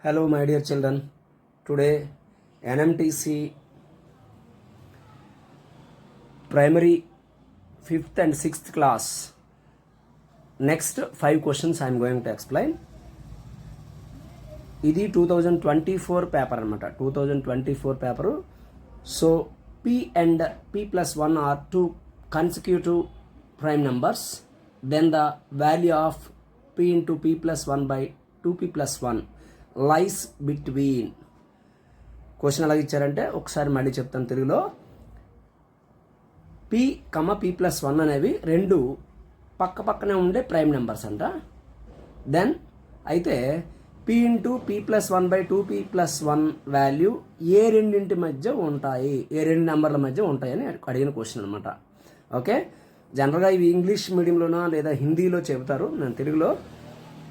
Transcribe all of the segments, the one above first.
Hello my dear children, today NMTC primary 5th and 6th class next 5 questions I am going to explain. ఇది 2024 paper అనమాట, 2024 paper. So P and P plus 1 are two consecutive prime numbers, then the value of P into P plus 1 by 2P plus 1 lies between. Question ఎలా ఇచ్చారంటే ఒకసారి మళ్ళీ చెప్తాను తెలుగులో. P plus 1 అనేవి రెండు పక్క పక్కనే ఉండే ప్రైమ్ నెంబర్స్ అంట. దెన్ అయితే P into P plus 1 by 2P plus 1 value ఏ రెండింటి మధ్య ఉంటాయి, ఏ రెండు నెంబర్ల మధ్య ఉంటాయని అడిగిన క్వశ్చన్ అనమాట. ఓకే, జనరల్గా ఇవి ఇంగ్లీష్ మీడియంలోనో లేదా హిందీలో చెబుతారు, నేను తెలుగులో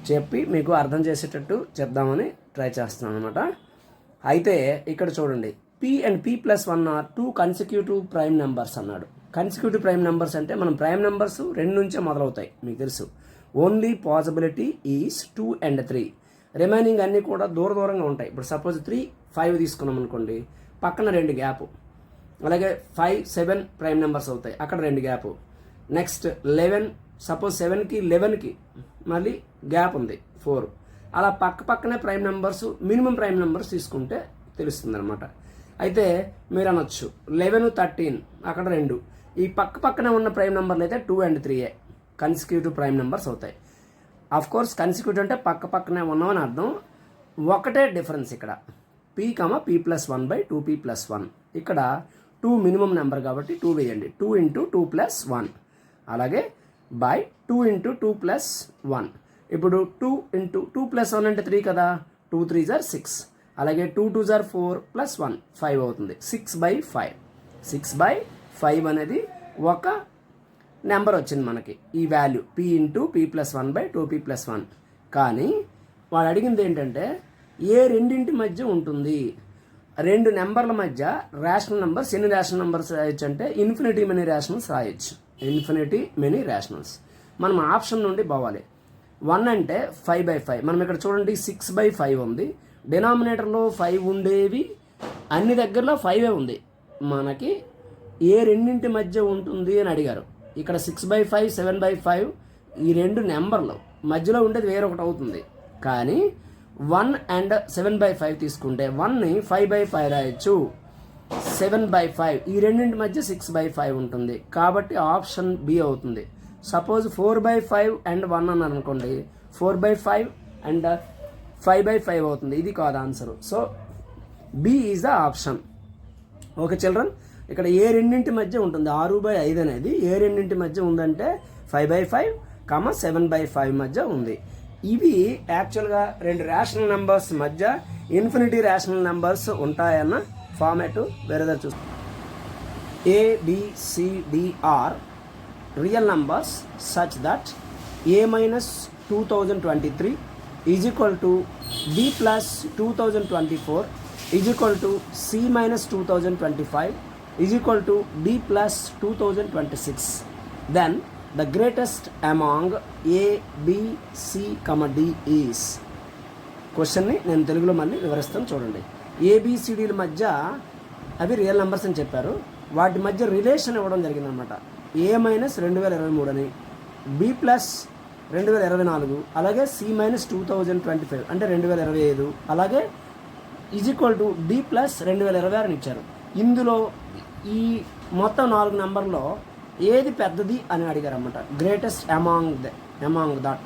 చెప్పి మీకు అర్థం చేసేటట్టు చెప్దామని ట్రై చేస్తున్నాను అనమాట. అయితే ఇక్కడ చూడండి, P and P plus 1 are two consecutive prime numbers అన్నాడు. కన్సిక్యూటివ్ ప్రైమ్ నెంబర్స్ అంటే మనం ప్రైమ్ నెంబర్స్ 2 నుంచే మొదలవుతాయి, మీకు తెలుసు. Only possibility is 2 and 3. Remaining అన్నీ కూడా దూరంగా ఉంటాయి. ఇప్పుడు సపోజ్ 3, 5 తీసుకున్నాం అనుకోండి, పక్కన 2 గ్యాప్. అలాగే 5, 7 ప్రైమ్ నెంబర్స్ అవుతాయి, అక్కడ 2 గ్యాప్. నెక్స్ట్ 11, సపోజ్ 7కి 11కి మళ్ళీ గ్యాప్ ఉంది 4. అలా పక్కనే prime numbers, minimum prime numbers తీసుకుంటే తెలుస్తుంది అనమాట. అయితే మీరు అనొచ్చు 11, 13 అక్కడ 2. ఈ పక్కనే ఉన్న ప్రైమ్ నెంబర్లు అయితే 2 and 3 కన్సిక్యూటివ్ ప్రైమ్ నెంబర్స్ అవుతాయి. ఆఫ్ కోర్స్ కన్సిక్యూటివ్ అంటే పక్కనే ఉన్నామని అర్థం. ఒకటే డిఫరెన్స్ ఇక్కడ, P plus 1 by 2P plus 1. ఇక్కడ 2 మినిమం నెంబర్ కాబట్టి 2 వేయండి. 2 ఇంటూ 2 ప్లస్ 1, అలాగే బై 2 ఇంటూ 2 ప్లస్ 1. ఇప్పుడు 2 ఇంటూ 2 ప్లస్ 1 అంటే 3 కదా, 2 3s are 6. అలాగే 2 2s are 4 ప్లస్ 1 5 అవుతుంది. 6/5. 6/5 అనేది ఒక నెంబర్ వచ్చింది మనకి, ఈ value P into P plus 1 by 2P plus 1. కానీ వాడు అడిగింది ఏంటంటే ఏ రెండింటి మధ్య ఉంటుంది, రెండు నెంబర్ల మధ్య రేషనల్ నెంబర్స్. ఎన్ని రేషనల్ నెంబర్స్ రాయొచ్చు అంటే ఇన్ఫినిటీ మెనీ రేషనల్స్ రాయొచ్చు. Infinity many rationals. మనం ఆప్షన్ నుండి పోవాలి. 1 అంటే 5/5. మనం ఇక్కడ చూడండి 6/5 ఉంది. డినామినేటర్లో 5 ఉండేవి అన్ని దగ్గరలో 5 ఉంది. మనకి ఏ రెండింటి మధ్య ఉంటుంది అని అడిగారు. ఇక్కడ 6/5, 7/5 ఈ రెండు నెంబర్లు మధ్యలో ఉండేది వేరొకటి అవుతుంది. కానీ 1 and 7/5 తీసుకుంటే 1ని 5/5 రాయొచ్చు, 7/5 ఈ రెండింటి మధ్య 6/5 ఉంటుంది. కాబట్టి ఆప్షన్ బి అవుతుంది. సపోజ్ 4/5 and 1 అన్నారు అనుకోండి, 4/5 and 5/5 అవుతుంది. ఇది కాదు answer. So B is the option. Okay children, ఇక్కడ ఏ రెండింటి మధ్య ఉంటుంది, 6/5 అనేది ఏ రెండింటి మధ్య ఉందంటే 5/5, 7/5 మధ్య ఉంది. ఇవి యాక్చువల్గా రెండు రేషనల్ నెంబర్స్ మధ్య ఇన్ఫినిటీ రేషనల్ నెంబర్స్ ఉంటాయన్న ఫార్మాట్ వేరేదా చూస్తాం. ABCD are real numbers such that A minus 2023 is equal to B plus 2024 is equal to C minus 2025 is equal to D plus 2026. Then the greatest among A, B, C, D is. క్వశ్చన్ని నేను తెలుగులో మళ్ళీ వివరిస్తాను చూడండి. ABCDల మధ్య అవి real numbers అని చెప్పారు. వాటి మధ్య రిలేషన్ ఇవ్వడం జరిగిందనమాట. A మైనస్ 2023 అని, B ప్లస్ 2024, అలాగే C మైనస్ 2025 అంటే 2025, అలాగే is equal to D plus 2026 అని ఇచ్చారు. ఇందులో ఈ మొత్తం 4 నెంబర్లో ఏది పెద్దది అని అడిగారు అన్నమాట. గ్రేటెస్ట్ అమాంగ్ దట్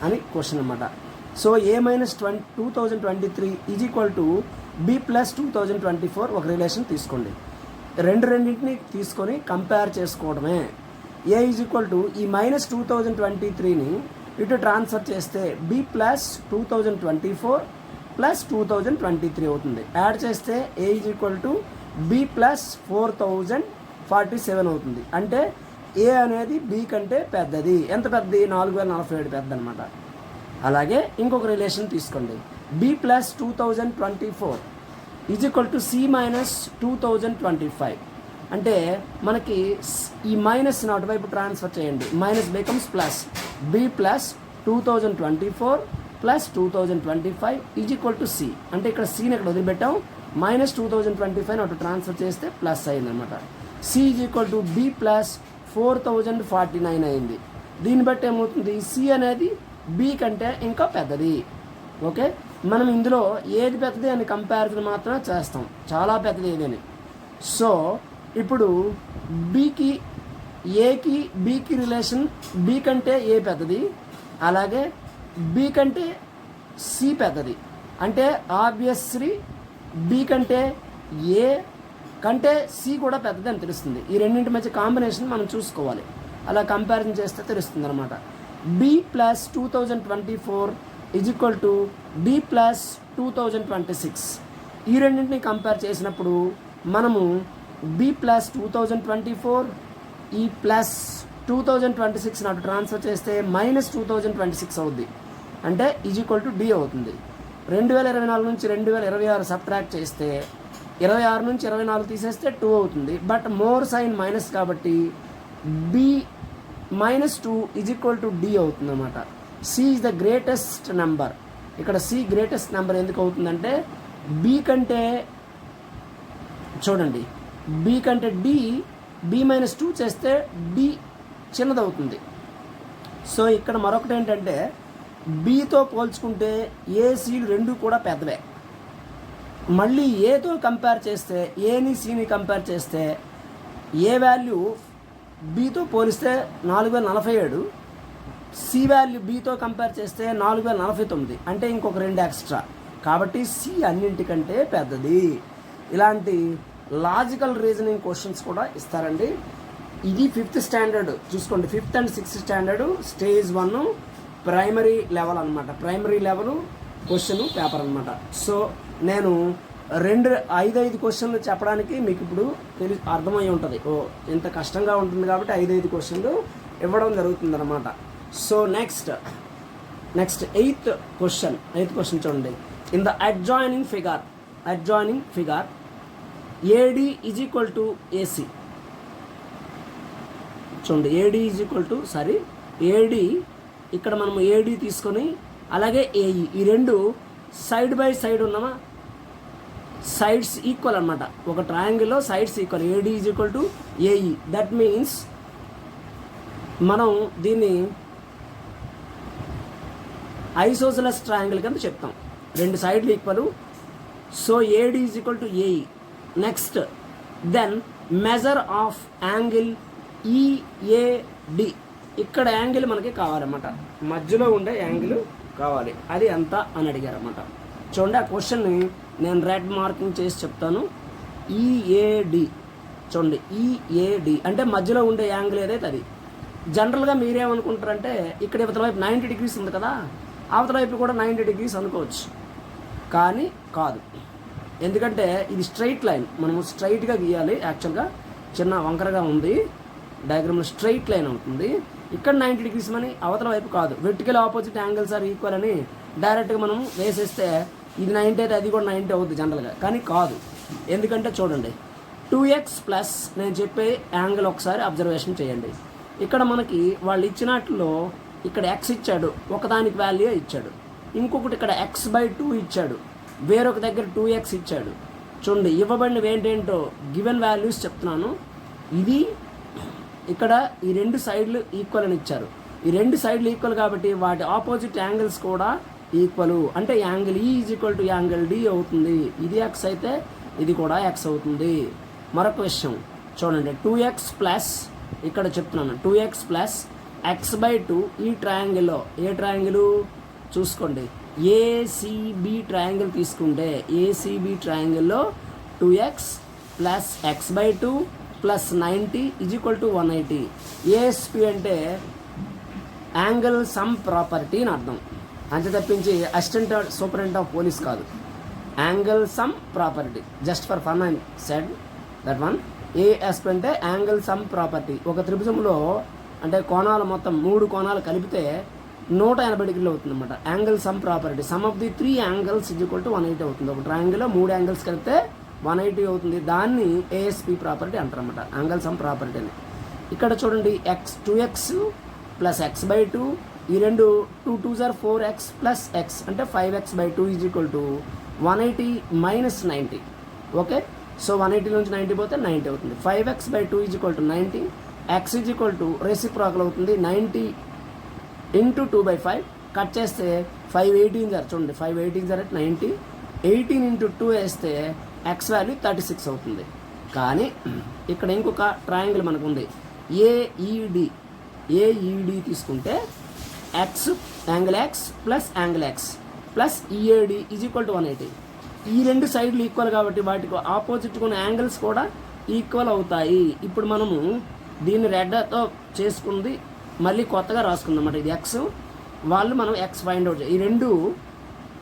అని క్వశ్చన్ అన్నమాట. So A minus 2023 is equal to B plus 2024 ఒక రిలేషన్ తీసుకోండి. రెండింటిని తీసుకొని కంపేర్ చేసుకోవడమే. A ఈజ్ ఈక్వల్ టు ఈ మైనస్ 2023ని ఇటు ట్రాన్స్ఫర్ చేస్తే B ప్లస్ 2024 ప్లస్ 2023 అవుతుంది. యాడ్ చేస్తే A is equal to B plus 4047 అవుతుంది. అంటే A అనేది B కంటే పెద్దది. ఎంత పెద్దది? 4047 పెద్ద అనమాట. అలాగే ఇంకొక రిలేషన్ తీసుకోండి, B plus 2024 is equal to C minus 2025. అంటే మనకి ఈ మైనస్ని అటువైపు ట్రాన్స్ఫర్ చేయండి, minus becomes plus. B plus 2024 plus 2025 is equal to C. అంటే ఇక్కడ సీని ఇక్కడ వదిలిపెట్టాం, మైనస్ 2025 అటు ట్రాన్స్ఫర్ చేస్తే ప్లస్ అయిందనమాట. C is equal to B plus 4049 అయింది. దీన్ని బట్టి ఏమవుతుంది, సి అనేది బి కంటే ఇంకా పెద్దది. ఓకే, మనం ఇందులో ఏది పెద్దది అని కంపారిజన్ మాత్రమే చేస్తాం, చాలా పెద్దది ఏదని. సో ఇప్పుడు బికి ఏకి బికి రిలేషన్ బి కంటే ఏ పెద్దది, అలాగే బి కంటే సి పెద్దది. అంటే ఆబ్వియస్లీ బి కంటే ఏ కంటే సి కూడా పెద్దది అని తెలుస్తుంది. ఈ రెండింటి మధ్య కాంబినేషన్ మనం చూసుకోవాలి, అలా కంపారిజన్ చేస్తే తెలుస్తుంది అనమాట. B plus 2024 is equal to D plus 2026. ఈ రెండింటిని కంపేర్ చేసినప్పుడు మనము బి ప్లస్ 2024 ఈ ప్లస్ 2026 నాటు ట్రాన్స్ఫర్ చేస్తే మైనస్ 2026 అవుద్ది, అంటే ఈజ్ ఈక్వల్ టు డి అవుతుంది. 2024 నుంచి 2026 సబ్ట్రాక్ట్ చేస్తే 26 నుంచి 24 తీసేస్తే 2 అవుతుంది. బట్ మోర్ సైన్ మైనస్ కాబట్టి B minus 2 is equal to D అవుతుంది అనమాట. C is the greatest number. ఇక్కడ సి గ్రేటెస్ట్ నెంబర్ ఎందుకు అవుతుందంటే బి కంటే చూడండి, బి కంటే డి బి మైనస్ 2 చేస్తే డి చిన్నదవుతుంది. సో ఇక్కడ మరొకటి ఏంటంటే బితో పోల్చుకుంటే ఏ సిలు రెండు కూడా పెద్దవే. మళ్ళీ ఏతో కంపేర్ చేస్తే ఏని సిని కంపేర్ చేస్తే ఏ వాల్యూ బితో పోలిస్తే 4047, సి వాల్యూ బితో కంపేర్ చేస్తే 4049, అంటే ఇంకొక 2 ఎక్స్ట్రా. కాబట్టి సి అన్నింటికంటే పెద్దది. ఇలాంటి లాజికల్ రీజనింగ్ క్వశ్చన్స్ కూడా ఇస్తారండి. ఇది 5th స్టాండర్డ్ చూసుకోండి, 5th and 6th standard stage 1 primary level అనమాట. ప్రైమరీ లెవెల్ క్వశ్చన్ పేపర్ అనమాట. సో నేను 5 క్వశ్చన్లు చెప్పడానికి మీకు ఇప్పుడు అర్థమై ఉంటుంది. ఇంత కష్టంగా ఉంటుంది కాబట్టి 5 క్వశ్చన్లు ఇవ్వడం జరుగుతుంది అనమాట. సో నెక్స్ట్ 8th క్వశ్చన్ చూడండి. In the adjoining figure AD is equal to AC. చూడండి, AD ఇక్కడ మనము AD తీసుకొని అలాగే AE ఈ రెండు సైడ్ బై సైడ్ ఉన్నామా, సైడ్స్ ఈక్వల్ అనమాట. ఒక ట్రయాంగిల్లో sides equal, AD is equal to AE. That means మనం దీన్ని ఐసోసెలస్ ట్రయాంగిల్ కింద చెప్తాం, రెండు సైడ్లు equal. So AD is equal to AE. Next then measure of angle EAD. ఇక్కడ యాంగిల్ మనకి కావాలన్నమాట, మధ్యలో ఉండే యాంగిల్ కావాలి, అది ఎంత అని అడిగారన్నమాట. చూడండి, ఆ క్వశ్చన్ని నేను రెడ్ మార్కింగ్ చేసి చెప్తాను. EAD చూడండి, EAD అంటే మధ్యలో ఉండే యాంగిల్ ఏదైతే అది. జనరల్గా మీరేమనుకుంటారంటే ఇక్కడ ఇవతల వైపు 90 degrees ఉంది కదా, అవతల వైపు కూడా 90 degrees అనుకోవచ్చు, కానీ కాదు. ఎందుకంటే ఇది స్ట్రైట్ లైన్, మనము స్ట్రైట్గా గీయాలి. యాక్చువల్గా చిన్న వంకరగా ఉంది, డయాగ్రామ్లో స్ట్రైట్ లైన్ అవుతుంది. ఇక్కడ 90 degrees అని, అవతల వైపు కాదు. Vertical opposite angles are equal అని డైరెక్ట్గా మనం వేసేస్తే ఇది 90 అయితే అది కూడా 90 అవుతుంది జనరల్గా, కానీ కాదు. ఎందుకంటే చూడండి, 2x ప్లస్ నేను చెప్పే యాంగిల్ ఒకసారి అబ్జర్వేషన్ చేయండి. ఇక్కడ మనకి వాళ్ళు ఇచ్చినట్లో ఇక్కడ x ఇచ్చాడు, ఒకదానికి వాల్యూ ఇచ్చాడు. ఇంకొకటి ఇక్కడ x/2 ఇచ్చాడు, వేరొక దగ్గర 2x ఇచ్చాడు. చూడండి, ఇవ్వబడినవి ఏంటేంటో గివెన్ వాల్యూస్ చెప్తున్నాను. ఇది ఇక్కడ ఈ రెండు సైడ్లు ఈక్వల్ అని ఇచ్చారు. ఈ రెండు సైడ్లు ఈక్వల్ కాబట్టి వాటి ఆపోజిట్ యాంగిల్స్ కూడా ఈక్వల్. అంటే angle E is equal to angle D అవుతుంది. ఇది x అయితే ఇది కూడా x అవుతుంది. మరొక విషయం చూడండి, 2x ప్లస్ ఇక్కడ చెప్తున్నాను, 2x ప్లస్ x/2 ఈ ట్రయాంగిల్లో, ఏ ట్రయాంగిల్ చూసుకోండి, ACB ట్రయాంగిల్ తీసుకుంటే ACB ట్రయాంగిల్లో 2x plus x/2 plus 90 is equal to 180. ASP అంటే యాంగిల్ సమ్ ప్రాపర్టీ అని అర్థం, అంతే తప్పించి అసిస్టెంట్ సూపరింటెండెంట్ ఆఫ్ పోలీస్ కాదు. Angle sum property, just for fun I said that one. ASP అంటే angle sum property. ఒక త్రిభుజంలో అంటే కోణాలు మొత్తం 3 కోణాలు కలిపితే 180 degrees అవుతుంది అనమాట. Angle sum property, some of the 3 angles is equal to 180 అవుతుంది. ఒక ట్రయాంగిల్లో 3 యాంగిల్స్ కలిపితే 180 అవుతుంది. దాన్ని ASP ప్రాపర్టీ అంటారు అనమాట, యాంగిల్ సమ్ ప్రాపర్టీ అని. ఇక్కడ చూడండి, 2x ప్లస్ x/2 ఈ రెండు 2 2s are 4x plus x అంటే 5x/2 is equal to 180 minus 90. Okay, so 180 నుంచి 90 పోతే 90 అవుతుంది. 5x/2 is equal to 90. X is equal to reciprocal అవుతుంది 90 ఇంటూ 2/5. కట్ చేస్తే 518 జార్ చూడండి, 518 జార్ 90. 18 ఇంటూ 2 వేస్తే ఎక్స్ వాల్యూ 36 అవుతుంది. కానీ ఇక్కడ ఇంకొక ట్రయాంగిల్ మనకు ఉంది ఏఈడి తీసుకుంటే X angle X plus angle X plus EAD is equal to 180. ఈ రెండు సైడ్లు ఈక్వల్ కాబట్టి వాటికి ఆపోజిట్ ఉన్న యాంగిల్స్ కూడా ఈక్వల్ అవుతాయి. ఇప్పుడు మనము దీన్ని రెడ్తో చేసుకుంది మళ్ళీ కొత్తగా రాసుకుందాం అన్నమాట. ఇది ఎక్స్, వాళ్ళు మనం ఎక్స్ ఫైండ్ అవుట్. ఈ రెండు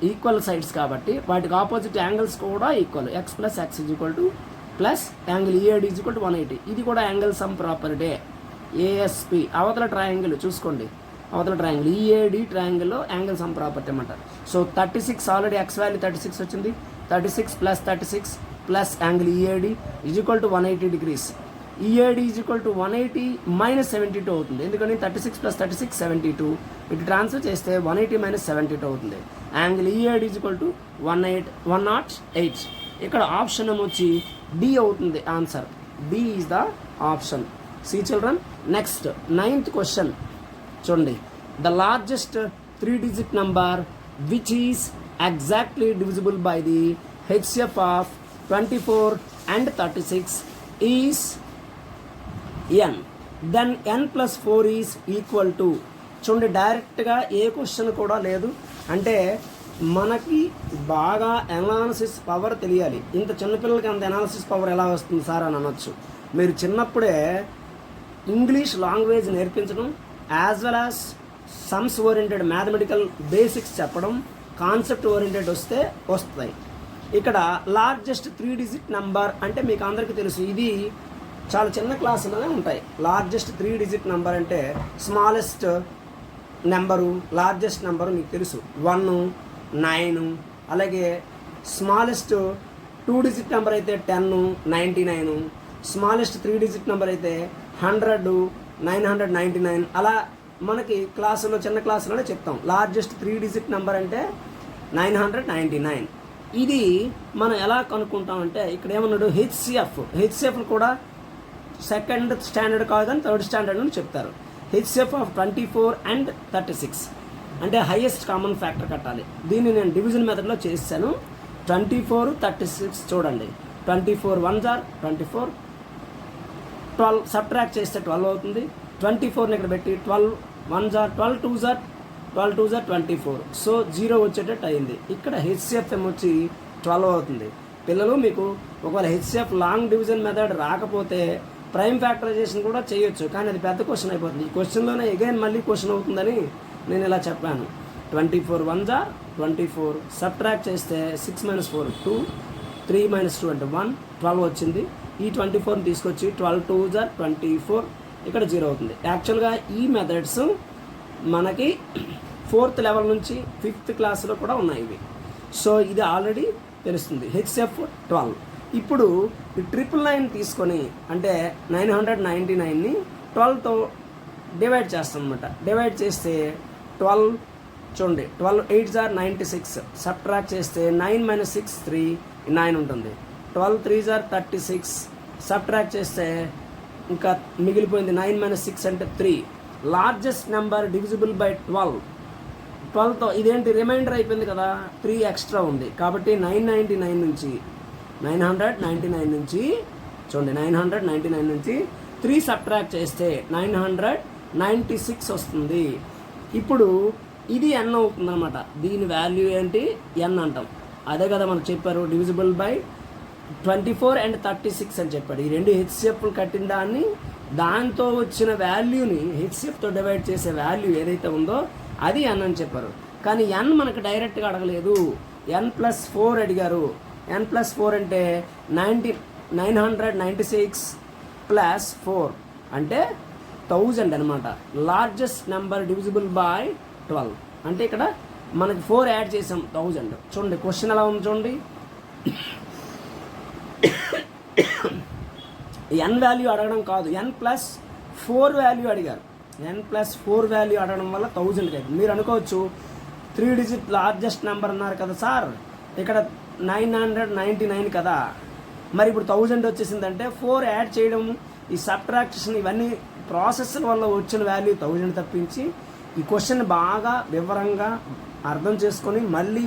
ఈక్వల్ సైడ్స్ కాబట్టి వాటికి ఆపోజిట్ యాంగిల్స్ కూడా equal. X plus x is equal to plus angle EAD is equal to 180. ఇది కూడా యాంగిల్ సమ్ ప్రాపర్టీ ఏఎస్పి. అవతల ట్రయాంగిల్ చూసుకోండి, అవతల ట్రయాంగిల్ ఈఏడి ట్రయాంగిల్లో యాంగిల్ సమ్ ప్రాపర్టీ అన్నమాట. సో 36 ఆల్రెడీ ఎక్స్ వాల్యూ 36 వచ్చింది. 36 plus 36 plus angle EAD is equal to 180 degrees. EAD is equal to 180 minus 72 అవుతుంది. ఎందుకంటే 36 ప్లస్ 36 72. ఇటు ట్రాన్స్ఫర్ చేస్తే 180 మైనస్ 72 అవుతుంది. Angle EAD is equal to 108. ఇక్కడ ఆప్షన్ వచ్చి డి అవుతుంది answer. D is the option. See children. Next 9th question చూడండి. The largest 3-digit number which is exactly divisible by the HCF of 24 and 36 is N. Then N plus 4 is equal to. చూడండి, డైరెక్ట్గా ఏ question కూడా లేదు. అంటే మనకి బాగా analysis power తెలియాలి. ఇంత చిన్నపిల్లలకి అంత ఎనాలిసిస్ పవర్ ఎలా వస్తుంది సార్ అని అనొచ్చు. మీరు చిన్నప్పుడే ఇంగ్లీష్ లాంగ్వేజ్ నేర్పించడం, as well as sums oriented mathematical basics చెప్పడం, కాన్సెప్ట్ ఓరియంటెడ్ వస్తే వస్తాయి. ఇక్కడ లార్జెస్ట్ 3-digit నెంబర్ అంటే మీకు అందరికీ తెలుసు, ఇది చాలా చిన్న క్లాసులోనే ఉంటాయి. లార్జెస్ట్ 3-digit నెంబర్ అంటే స్మాలెస్ట్ నెంబరు, లార్జెస్ట్ నెంబరు మీకు తెలుసు 1, 9. అలాగే స్మాలెస్ట్ 2-digit నెంబర్ అయితే 10, 99. స్మాలెస్ట్ 3-digit నెంబర్ అయితే 100, 999. అలా మనకి క్లాసులో చిన్న క్లాసులోనే చెప్తాం. లార్జెస్ట్ 3-digit నెంబర్ అంటే 999. ఇది మనం ఎలా కనుక్కుంటామంటే ఇక్కడ ఏమన్నాడు హెచ్సిఎఫ్ కూడా సెకండ్ స్టాండర్డ్ కాదు కానీ థర్డ్ స్టాండర్డ్ అని చెప్తారు. హెచ్సిఎఫ్ ఆఫ్ 24 and 36 అంటే హైయెస్ట్ కామన్ ఫ్యాక్టర్ కట్టాలి. దీన్ని నేను డివిజన్ మెథడ్లో చేశాను. 24, 36 చూడండి. 24 1s are 24, 12 సబ్ట్రాక్ట్ చేస్తే 12 అవుతుంది. 24ని ఇక్కడ పెట్టి 12 1s are 12 2s are 24. So 0 వచ్చేటట్టు అయింది. ఇక్కడ హెచ్సిఎఫ్ వచ్చి 12 అవుతుంది. పిల్లలు మీకు ఒకవేళ హెచ్సిఎఫ్ లాంగ్ డివిజన్ మెథడ్ రాకపోతే ప్రైమ్ ఫ్యాక్టరైజేషన్ కూడా చేయొచ్చు, కానీ అది పెద్ద క్వశ్చన్ అయిపోతుంది. ఈ క్వశ్చన్లోనే అగైన్ మళ్ళీ క్వశ్చన్ అవుతుందని నేను ఇలా చెప్పాను. 24 1s are 24 సబ్ట్రాక్ట్ చేస్తే 6 - 4 2, 3 - 2 అంటే 1, 12 వచ్చింది. ఈ 24ని తీసుకొచ్చి 12 2s are 24 ఇక్కడ 0 అవుతుంది. యాక్చువల్గా ఈ మెథడ్స్ మనకి 4th లెవెల్ నుంచి 5th క్లాస్లో కూడా ఉన్నాయి ఇవి. సో ఇది ఆల్రెడీ తెలుస్తుంది. హెచ్సిఎఫ్ 12. ఇప్పుడు ఈ 999 తీసుకొని అంటే 999ని 12తో డివైడ్ చేస్తాం అనమాట. డివైడ్ చేస్తే 12 చూడండి, 12 8s are 96 సబ్ట్రాక్ట్ చేస్తే 9 - 6 3 9 ఉంటుంది. 12 3s are 36 సబ్ట్రాక్ట్ చేస్తే ఇంకా మిగిలిపోయింది 9 - 6 అంటే 3. లార్జెస్ట్ నెంబర్ డివిజిబుల్ బై 12తో ఇదేంటి రిమైండర్ అయిపోయింది కదా, 3 ఎక్స్ట్రా ఉంది కాబట్టి 999 నుంచి చూడండి 999 నుంచి 3 సబ్ట్రాక్ట్ చేస్తే 996 వస్తుంది. ఇప్పుడు ఇది n అవుతుంది అనమాట. దీని వాల్యూ ఏంటి n అంటాం. అదే కదా మనకు చెప్పారు డివిజిబుల్ బై 24 and 36 అని చెప్పాడు. ఈ రెండు హెచ్సిఎఫ్లు కట్టిన దాన్ని దాంతో వచ్చిన వాల్యూని హెచ్సిఎఫ్తో డివైడ్ చేసే వాల్యూ ఏదైతే ఉందో అది n అని చెప్పారు. కానీ n మనకు డైరెక్ట్గా అడగలేదు, n+4 అడిగారు. n+4 అంటే 996 + 4 అంటే 1000 అనమాట. లార్జెస్ట్ నెంబర్ డివిజిబుల్ బై 12 అంటే ఇక్కడ మనకి 4 యాడ్ చేసాం 1000. చూడండి క్వశ్చన్ ఎలా ఉంది చూడండి. n వాల్యూ అడగడం కాదు, n+4 వాల్యూ అడిగారు. n+4 వాల్యూ అడగడం వల్ల 1000 కదా. మీరు అనుకోవచ్చు 3 డిజిట్ లార్జెస్ట్ నెంబర్ అన్నారు కదా సార్, ఇక్కడ 999 కదా, మరి ఇప్పుడు 1000 వచ్చేసిందంటే 4 యాడ్ చేయడం, ఈ సబ్ట్రాక్షన్, ఇవన్నీ ప్రాసెస్ వల్ల వచ్చిన వాల్యూ 1000 తప్పించి ఈ క్వశ్చన్ బాగా వివరంగా అర్థం చేసుకొని మళ్ళీ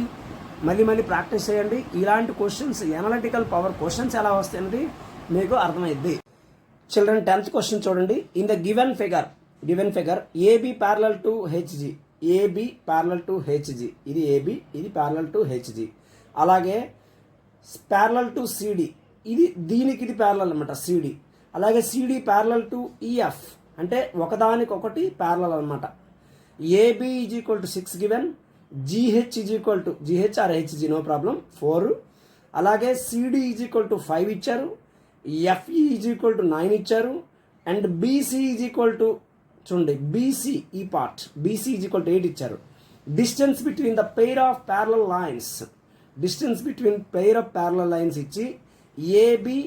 ప్రాక్టీస్ చేయండి. ఇలాంటి క్వశ్చన్స్, ఎనలిటికల్ పవర్ క్వశ్చన్స్ ఎలా వస్తాయనేది మీకు అర్థమైద్ది. చిల్డ్రన్ 10th క్వశ్చన్ చూడండి. In the given figure AB parallel to HG, AB parallel to HG, ఇది ఏబి, ఇది ప్యారలల్ టు హెచ్జి. అలాగే ప్యారలల్ టు సిడి, ఇది దీనికి ఇది ప్యారలల్ అనమాట సిడి. అలాగే సిడి ప్యారలల్ టు ఈఎఫ్, అంటే ఒకదానికొకటి ప్యారలల్ అనమాట. AB is equal to 6 given, GH is equal to GH or HG no problem 4. అలాగే సిడి ఈజ్ ఈక్వల్ టు 5 ఇచ్చారు, ఎఫ్ఈ ఈజ్ ఈక్వల్ టు 9 ఇచ్చారు, and BC is equal to చూడండి BC ఈ part BC is equal to 8 ఇచ్చారు. Distance between the pair of parallel lines ఇచ్చి AB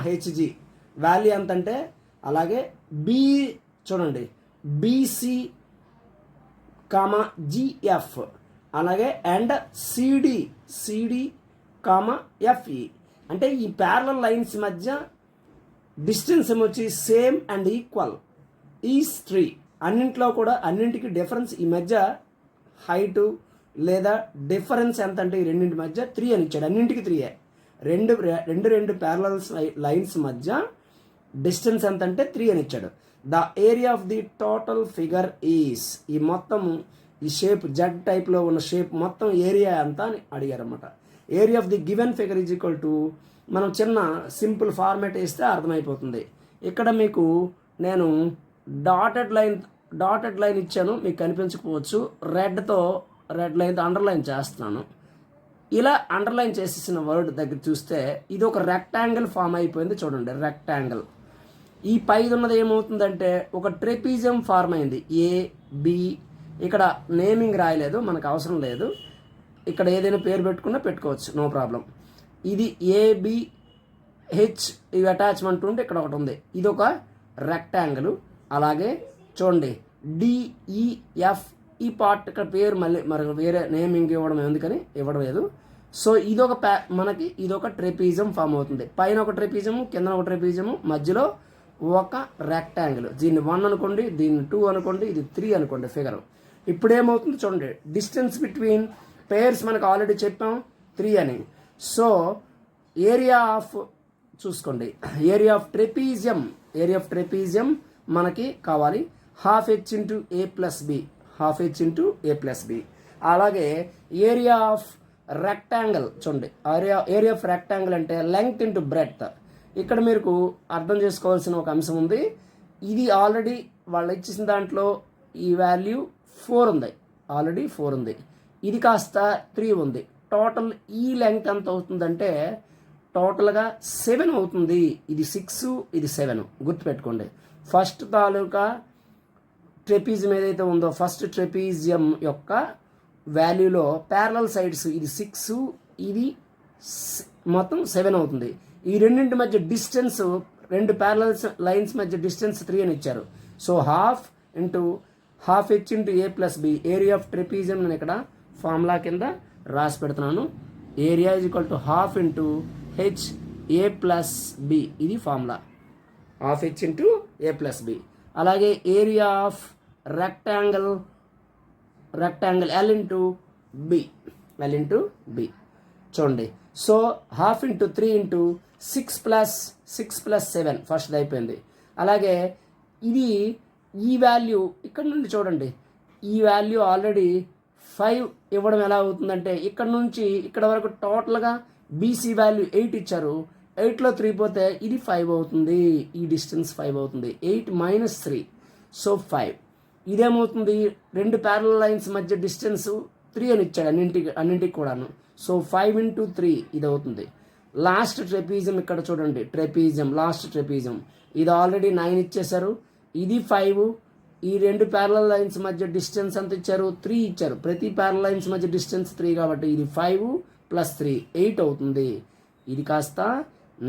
HG value ఎంత అంటే, అలాగే చూడండి బీసీ జిఎఫ్, అలాగే అండ్ సిడి ఎఫ్ఈ, అంటే ఈ ప్యారలల్ లైన్స్ మధ్య డిస్టెన్స్ ఏమొచ్చి సేమ్ అండ్ ఈక్వల్ ఈజ్ 3. అన్నింటికి డిఫరెన్స్ ఈ మధ్య హైటు లేదా డిఫరెన్స్ ఎంత అంటే ఈ రెండింటి మధ్య 3 అని ఇచ్చాడు. అన్నింటికి 3. రెండు ప్యారలల్ లైన్స్ మధ్య డిస్టెన్స్ ఎంత అంటే 3 అని ఇచ్చాడు. The area of the total figure is, ఈ మొత్తం ఈ షేప్ జెడ్ టైప్లో ఉన్న షేప్ మొత్తం ఏరియా ఎంత అని అడిగారు అనమాట. Area of the given figure is equal to, మనం చిన్న సింపుల్ ఫార్మాట్ వేస్తే అర్థమైపోతుంది. ఇక్కడ మీకు నేను డాటెడ్ లైన్ ఇచ్చాను, మీకు కనిపించకపోవచ్చు. రెడ్ లైన్తో అండర్లైన్ చేస్తున్నాను. ఇలా అండర్లైన్ చేసేసిన వర్డ్ దగ్గర చూస్తే ఇది ఒక రెక్టాంగిల్ ఫామ్ అయిపోయింది. చూడండి రెక్టాంగిల్. ఈ పైది ఉన్నది ఏమవుతుందంటే ఒక ట్రెపీజియం ఫార్మ్ అయింది. ఏబి, ఇక్కడ నేమింగ్ రాయలేదు, మనకు అవసరం లేదు. ఇక్కడ ఏదైనా పేరు పెట్టుకున్నా పెట్టుకోవచ్చు, నో ప్రాబ్లం. ఇది ఏబిహెచ్ ఇవి అటాచ్మెంట్ ఉంటే ఇక్కడ ఒకటి ఉంది, ఇది ఒక రెక్టాంగిల్. అలాగే చూడండి డిఈఎఫ్ ఈ పార్ట్ ఇక్కడ పేరు మరి వేరే నేమింగ్ ఇవ్వడం ఎందుకని ఇవ్వడం లేదు. సో ఇదొక మనకి ఇదొక ట్రెపీజియం ఫామ్ అవుతుంది. పైన ఒక ట్రెపీజియము, కింద ఒక ట్రెపీజియము, మధ్యలో ఒక రెక్టాంగిల్. దీన్ని 1 అనుకోండి, దీన్ని 2 అనుకోండి, ఇది 3 అనుకోండి ఫిగర్. ఇప్పుడు ఏమవుతుంది చూడండి, డిస్టెన్స్ బిట్వీన్ పేర్స్ మనకు ఆల్రెడీ చెప్పాం 3 అని. సో ఏరియా ఆఫ్ చూసుకోండి, ఏరియా ఆఫ్ ట్రెపీజియం మనకి కావాలి ½ h into a plus B, అలాగే ఏరియా ఆఫ్ రెక్టాంగిల్ చూడండి, ఏరియా ఆఫ్ రెక్టాంగిల్ అంటే లెంగ్త్ ఇంటూ బ్రెడ్త్. ఇక్కడ మీకు అర్థం చేసుకోవాల్సిన ఒక అంశం ఉంది. ఇది ఆల్రెడీ వాళ్ళు ఇచ్చేసిన దాంట్లో ఈ వాల్యూ 4 ఉంది, ఆల్రెడీ 4 ఉంది. ఇది కాస్త 3 ఉంది. టోటల్ ఈ లెంగ్త్ ఎంత అవుతుందంటే టోటల్గా 7 అవుతుంది. ఇది 6, ఇది 7 గుర్తుపెట్టుకోండి. ఫస్ట్ తాలూకా ట్రెపీజియం ఏదైతే ఉందో ఫస్ట్ ట్రెపీజియం యొక్క వాల్యూలో ప్యారలల్ సైడ్స్ ఇది 6, ఇది మొత్తం 7 అవుతుంది. ఈ రెండింటి మధ్య డిస్టెన్స్, రెండు ప్యారలల్ లైన్స్ మధ్య డిస్టెన్స్ 3 అని ఇచ్చారు. So ½ h into a plus b, area of trapezium నేను ఇక్కడ ఫార్ములా కింద రాసి పెడుతున్నాను. Area is equal to ½ into h a plus b, ఇది formula ½ h into a plus B. అలాగే area of rectangle L into b చూడండి. So ½ into 3 into 6 plus 7 first అయిపోయింది. అలాగే ఇది ఈ వాల్యూ ఇక్కడ నుండి చూడండి, ఈ వాల్యూ ఆల్రెడీ 5 ఇవ్వడం ఎలా అవుతుందంటే ఇక్కడ నుంచి ఇక్కడ వరకు టోటల్గా బీసీ వాల్యూ 8 ఇచ్చారు. 8లో 3 పోతే ఇది 5 అవుతుంది, ఈ డిస్టెన్స్ 5 అవుతుంది. 8 మైనస్ 3 సో 5. ఇదేమవుతుంది, రెండు ప్యారలల్ లైన్స్ మధ్య డిస్టెన్స్ 3 అని ఇచ్చాడు అన్నింటికి కూడాను. సో 5 ఇంటూ 3 ఇది అవుతుంది. లాస్ట్ ట్రెపీజియం ఇక్కడ చూడండి, లాస్ట్ ట్రెపీజియం ఇది ఆల్రెడీ 9 ఇచ్చేశారు, ఇది 5. ఈ రెండు ప్యారలల్ లైన్స్ మధ్య డిస్టెన్స్ ఎంత ఇచ్చారు, 3 ఇచ్చారు. ప్రతి ప్యారలల్ లైన్స్ మధ్య డిస్టెన్స్ 3 కాబట్టి ఇది 5 ప్లస్ 3 8 అవుతుంది. ఇది కాస్త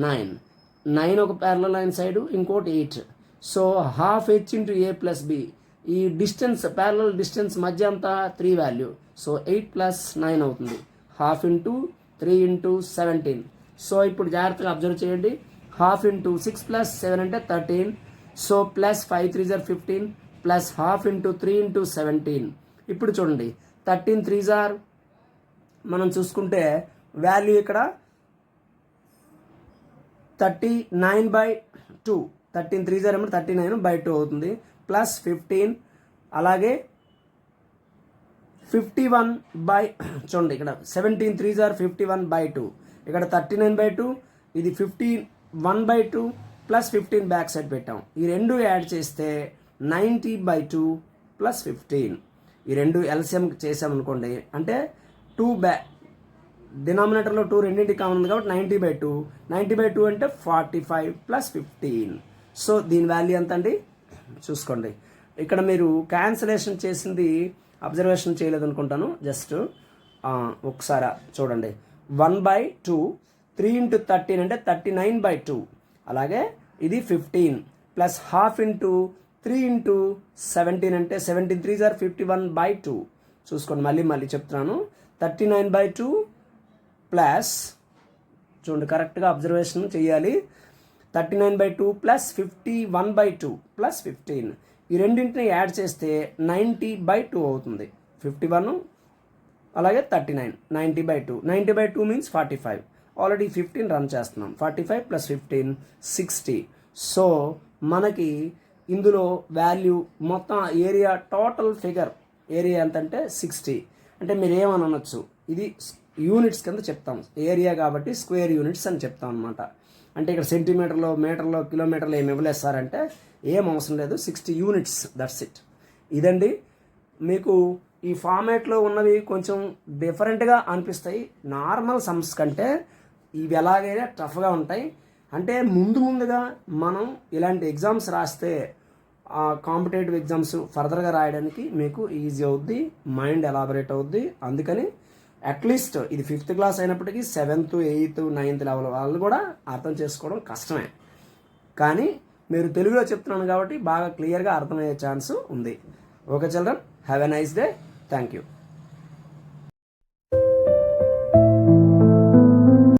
9 ఒక ప్యారలల్ లైన్ సైడ్, ఇంకోటి 8. So ½ h into a plus B, ఈ డిస్టెన్స్ ప్యారలల్ డిస్టెన్స్ మధ్య అంతా 3 వాల్యూ. సో 8 + 9 అవుతుంది. 1/2 × 3 × 17. సో ఇప్పుడు జాగ్రత్తగా అబ్జర్వ్ చేయండి. 1/2 × 6 + 7 అంటే 13. సో +5 3 = 15 +1/2 × 3 × 17. ఇప్పుడు చూడండి 13 3 మనం చూసుకుంటే వాల్యూ ఇక్కడ 39/2. 13 3 ఏమో 39/2 అవుతుంది. +15 అలాగే 51 చూడండి ఇక్కడ 17 3 51/2. ఇక్కడ 39/2, ఇది 51/2 +15 బ్యాక్ సైడ్ పెట్టాం. ఈ రెండు యాడ్ చేస్తే 90/2 +15. ఈ రెండు ఎల్సిఎం చేసామనుకోండి అంటే 2 డినామినేటర్లో 2 రెండింటి కామన్ ఉంది కాబట్టి 90/2. 90/2 అంటే 45 + 15. సో దీని వాల్యూ ఎంత అండి చూసుకోండి. ఇక్కడ మీరు క్యాన్సిలేషన్ చేసింది అబ్జర్వేషన్ చేయలేదు అనుకుంటాను. జస్ట్ ఒకసారి చూడండి. 1/2 3 × 13 అంటే 39/2. అలాగే ఇది 15 +1/2 × 3 × 17 అంటే 17 3 51/2. చూసుకోండి మళ్ళీ చెప్తున్నాను. 39/2 ప్లస్ చూడండి కరెక్ట్గా అబ్జర్వేషన్ చేయాలి. 39/2 +51/2 +15. ఈ రెండింటిని యాడ్ చేస్తే 90/2 అవుతుంది. 51 అలాగే 39 90/2. 90/2 మీన్స్ 45. ఆల్రెడీ 15 రన్ చేస్తున్నాం. 45 + 15 60. సో మనకి ఇందులో వాల్యూ మొత్తం ఏరియా టోటల్ ఫిగర్ ఏరియా ఎంతంటే 60. అంటే మీరు ఏమని అనొచ్చు, ఇది యూనిట్స్ కింద చెప్తాం. ఏరియా కాబట్టి స్క్వేర్ యూనిట్స్ అని చెప్తాం అనమాట. అంటే ఇక్కడ సెంటీమీటర్లో మీటర్లో కిలోమీటర్లో ఏమి ఇవ్వలేదు సార్ అంటే ఏం అవసరం లేదు. 60 యూనిట్స్, దట్స్ ఇట్. ఇదండి మీకు ఈ ఫార్మాట్లో ఉన్నవి కొంచెం డిఫరెంట్గా అనిపిస్తాయి. నార్మల్ సమ్స్ కంటే ఇవి ఎలాగైనా టఫ్గా ఉంటాయి. అంటే ముందుగా మనం ఇలాంటి ఎగ్జామ్స్ రాస్తే కాంపిటేటివ్ ఎగ్జామ్స్ ఫర్దర్గా రాయడానికి మీకు ఈజీ అవుద్ది, మైండ్ ఎలాబరేట్ అవుద్ది. అందుకని అట్లీస్ట్ ఇది 5th క్లాస్ అయినప్పటికీ 7th 8th 9th లెవెల్ వాళ్ళు కూడా అర్థం చేసుకోవడం కష్టమే. కానీ మీరు తెలుగులో చెప్తున్నాను కాబట్టి బాగా క్లియర్గా అర్థమయ్యే ఛాన్స్ ఉంది. Okay children, have a nice day. Thank you.